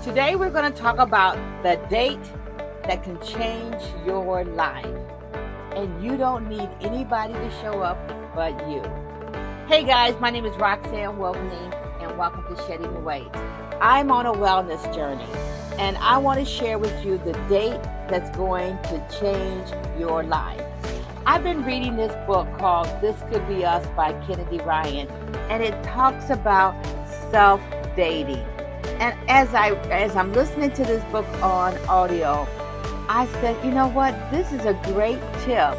Today we're going to talk about the date that can change your life. And you don't need anybody to show up but you. Hey guys, my name is Roxanne Welkening and welcome to Shedding Weight. I'm on a wellness journey and I want to share with you the date that's going to change your life. I've been reading this book called This Could Be Us by Kennedy Ryan, and it talks about self-dating. And as I'm listening to this book on audio, I said, you know what? This is a great tip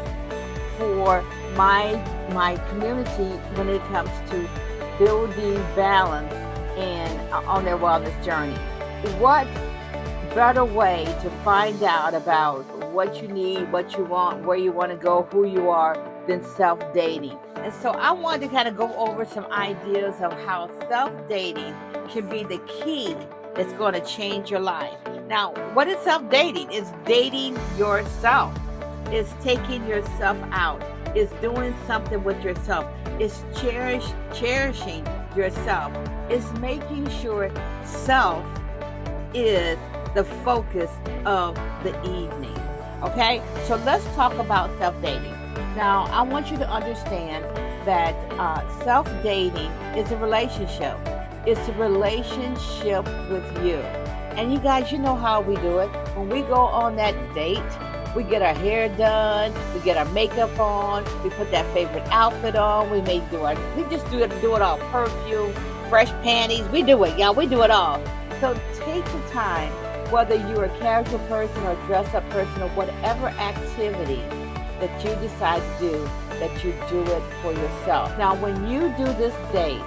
for my community when it comes to building balance and on their wellness journey. What better way to find out about what you need, what you want, where you want to go, who you are, than self-dating? And so I wanted to kind of go over some ideas of how self-dating can be the key that's going to change your life. Now, what is self-dating? It's dating yourself. It's taking yourself out. It's doing something with yourself. It's cherishing yourself. It's making sure self is the focus of the evening. Okay, so let's talk about self-dating. Now, I want you to understand that self-dating is a relationship. It's a relationship with you. And you guys, you know how we do it. When we go on that date, we get our hair done, we get our makeup on, we put that favorite outfit on, we just do it all. Perfume, fresh panties, we do it, y'all. We do it all. So take the time, whether you're a casual person or a dress-up person or whatever activity that you decide to do, that you do it for yourself. Now, when you do this date,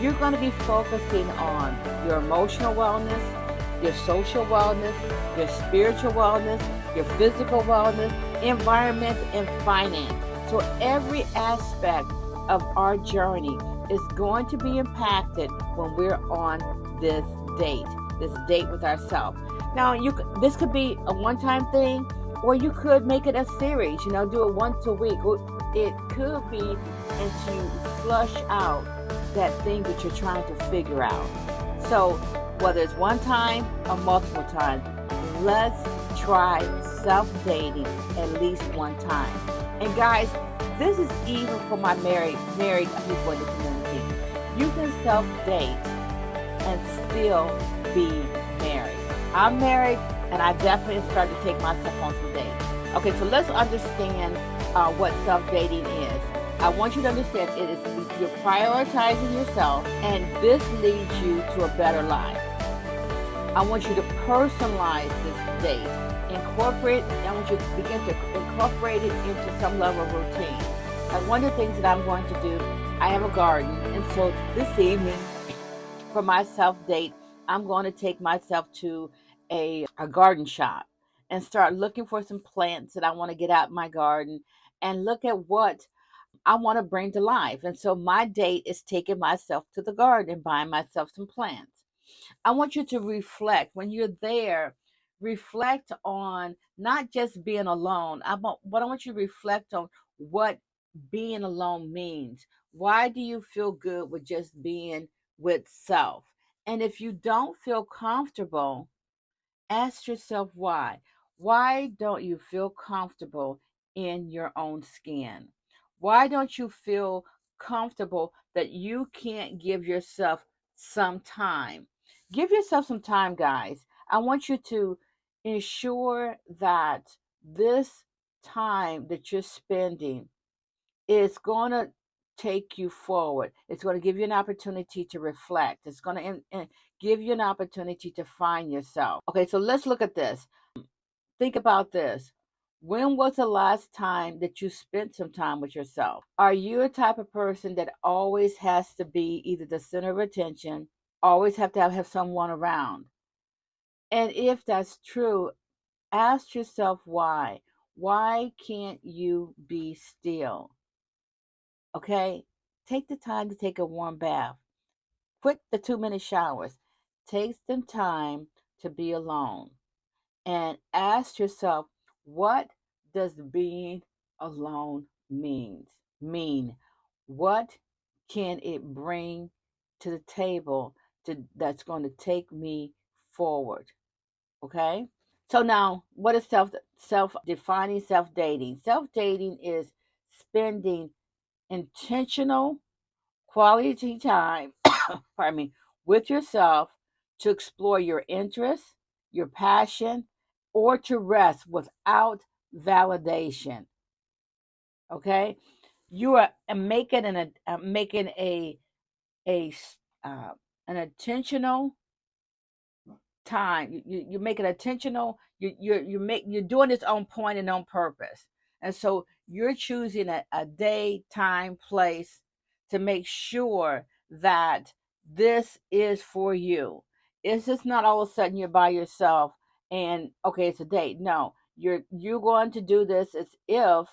you're going to be focusing on your emotional wellness, your social wellness, your spiritual wellness, your physical wellness, environment, and finance. So every aspect of our journey is going to be impacted when we're on this date with ourselves. Now, this could be a one-time thing, or you could make it a series, do it once a week. It could be, and to flush out that thing that you're trying to figure out. So whether it's one time or multiple times, let's try self-dating at least one time. And guys, this is even for my married people in the community. You can self-date and still be married. I'm married, and I definitely started to take myself on some dates. Okay, so let's understand what self-dating is. I want you to understand you're prioritizing yourself, and this leads you to a better life. I want you to personalize this date. I want you to begin to incorporate it into some level of routine. And one of the things that I'm going to do, I have a garden, and so this evening, for my self-date, I'm going to take myself to a garden shop and start looking for some plants that I want to get out in my garden and look at what I want to bring to life. And so my date is taking myself to the garden and buying myself some plants. I want you to reflect when you're there. Reflect on not just being alone, but I want you to reflect on what being alone means. Why do you feel good with just being with self? And if you don't feel comfortable, ask yourself why. Why don't you feel comfortable in your own skin? Why don't you feel comfortable that you can't give yourself some time? Give yourself some time, guys. I want you to ensure that this time that you're spending is going to take you forward. It's going to give you an opportunity to reflect. It's going to give you an opportunity to find yourself. Okay, so let's look at this. Think about this. When was the last time that you spent some time with yourself? Are you a type of person that always has to be either the center of attention, always have to have someone around? And if that's true, ask yourself why. Why can't you be still? Okay? Take the time to take a warm bath. Quit the 2-minute showers. Take some time to be alone and ask yourself, what does being alone mean? What can it bring to the table that's going to take me forward. Okay? So now, what is self-defining self-dating? Self-dating is spending intentional quality time, pardon me, with yourself to explore your interests, your passion, or to rest without validation. Okay, you are making a uh, an intentional time. You make it intentional. You're doing this on point and on purpose, and so you're choosing a day, time, place to make sure that this is for you. It's just not all of a sudden you're by yourself and okay, it's a date. No, you're going to do this as if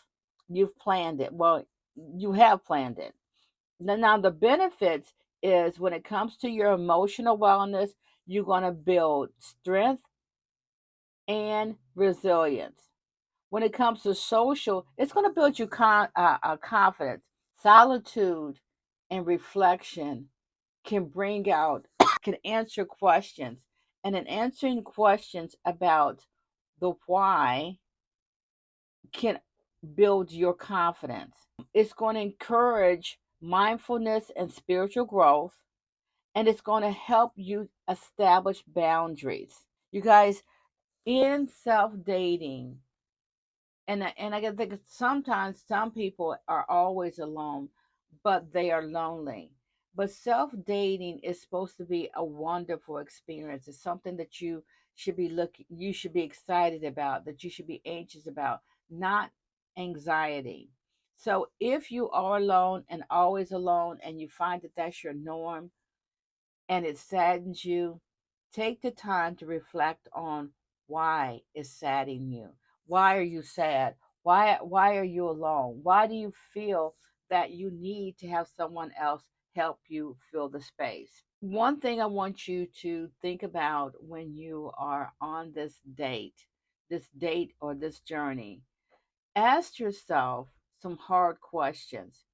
you've planned it. Well, you have planned it. Now the benefits is when it comes to your emotional wellness, you're going to build strength and resilience. When it comes to social, it's going to build you confidence. Solitude and reflection can bring out, can answer questions. And in answering questions about the why can build your confidence. It's going to encourage mindfulness and spiritual growth, and it's going to help you establish boundaries. You guys, in self dating, and I can think sometimes some people are always alone, but they are lonely. But self dating is supposed to be a wonderful experience. It's something that you should be excited about, that you should be anxious about, not anxiety. So if you are alone and always alone, and you find that that's your norm, and it saddens you, take the time to reflect on why it's saddening you. Why are you sad? Why are you alone? Why do you feel that you need to have someone else help you fill the space? One thing I want you to think about when you are on this date or this journey, ask yourself some hard questions.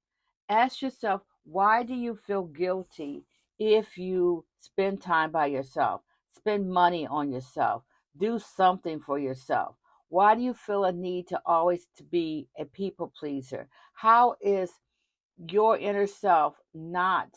Ask yourself, why do you feel guilty if you spend time by yourself, spend money on yourself, do something for yourself? Why do you feel a need to always to be a people pleaser? How is your inner self not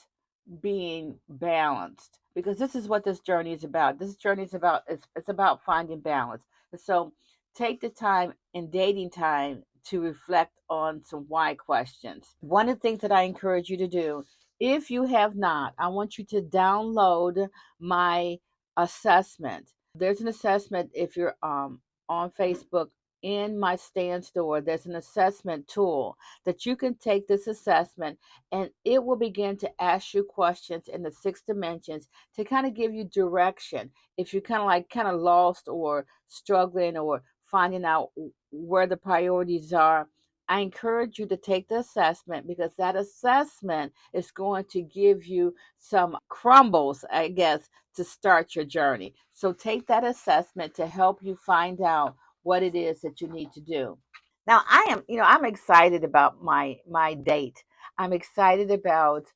being balanced? Because this is what this journey is about. This journey is about it's about finding balance. And so take the time in dating time to reflect on some why questions. One of the things that I encourage you to do, if you have not, I want you to download my assessment. There's an assessment if you're on Facebook. In my stand store, there's an assessment tool that you can take this assessment, and it will begin to ask you questions in the six dimensions to kind of give you direction if you're kind of lost or struggling or finding out where the priorities are. I encourage you to take the assessment, because that assessment is going to give you some crumbles, I guess, to start your journey. So take that assessment to help you find out what it is that you need to do. Now I'm excited about my date. I'm excited about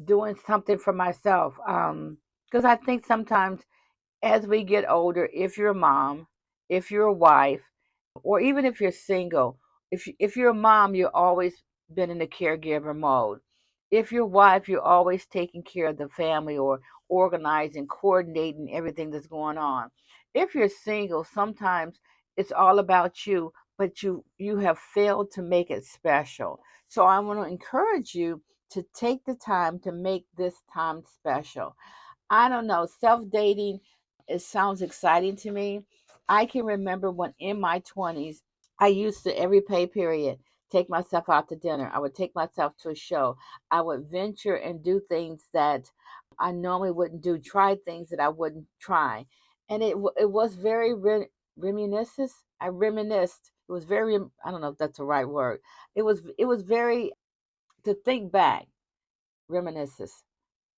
doing something for myself. Because I think sometimes as we get older, if you're a mom, if you're a wife, or even if you're single, if you're a mom, you've always been in the caregiver mode. If you're a wife, you're always taking care of the family or organizing, coordinating everything that's going on. If you're single, sometimes it's all about you, but you have failed to make it special. So I want to encourage you to take the time to make this time special. I don't know, self dating, it sounds exciting to me. I can remember when in my 20s, I used to every pay period take myself out to dinner. I would take myself to a show. I would venture and do things that I normally wouldn't do, try things that I wouldn't try. And it was very reminiscent. I reminisced. It was very, I don't know if that's the right word. It was very, to think back, reminiscence.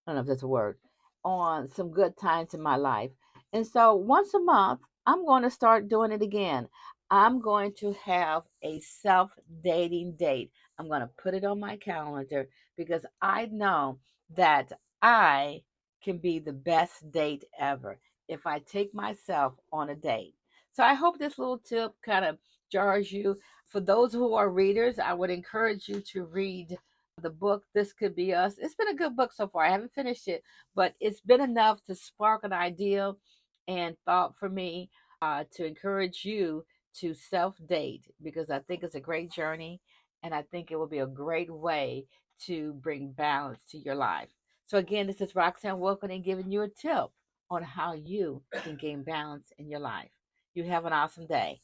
I don't know if that's a word, on some good times in my life. And so once a month, I'm going to start doing it again. I'm going to have a self dating date. I'm going to put it on my calendar, because I know that I can be the best date ever. if I take myself on a date. So I hope this little tip kind of jars you. For those who are readers, I would encourage you to read the book This Could Be Us. It's been a good book so far. I haven't finished it, but it's been enough to spark an idea and thought for me, to encourage you to self date, because I think it's a great journey and I think it will be a great way to bring balance to your life. So, again, this is Roxanne Wilkin and giving you a tip on how you can gain balance in your life. You have an awesome day.